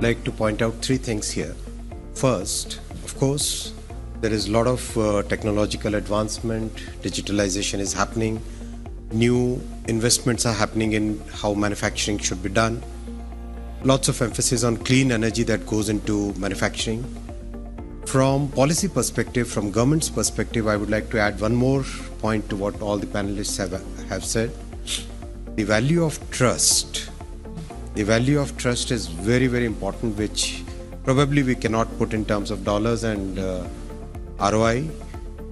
like to point out three things here. First, of course, there is a lot of technological advancement, digitalization is happening, new investments are happening in how manufacturing should be done, lots of emphasis on clean energy that goes into manufacturing. From policy perspective, from government's perspective, I would like to add one more point to what all the panelists have said. The value of trust. The value of trust is very, very important, which probably we cannot put in terms of dollars and ROI,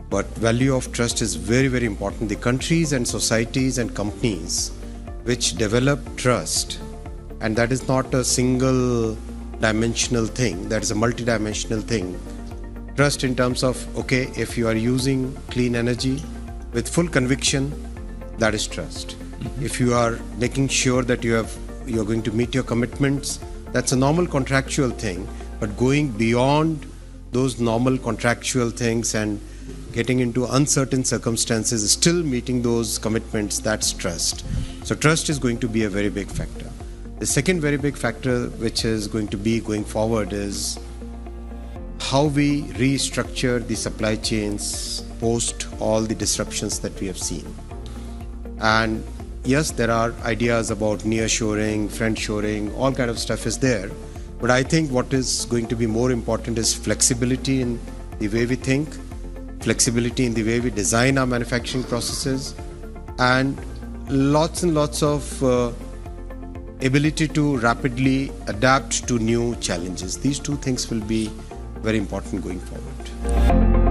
but value of trust is very, very important. The countries and societies and companies which develop trust, and that is not a single dimensional thing, that is a multidimensional thing. Trust in terms of, okay, if you are using clean energy with full conviction, that is trust. If you are making sure that you're going to meet your commitments, that's a normal contractual thing. But going beyond those normal contractual things and getting into uncertain circumstances, still meeting those commitments, that's trust. So trust is going to be a very big factor. The second very big factor which is going to be going forward is how we restructure the supply chains post all the disruptions that we have seen. And yes, there are ideas about nearshoring, friendshoring, all kind of stuff is there. But I think what is going to be more important is flexibility in the way we think, flexibility in the way we design our manufacturing processes, and lots of ability to rapidly adapt to new challenges. These two things will be very important going forward.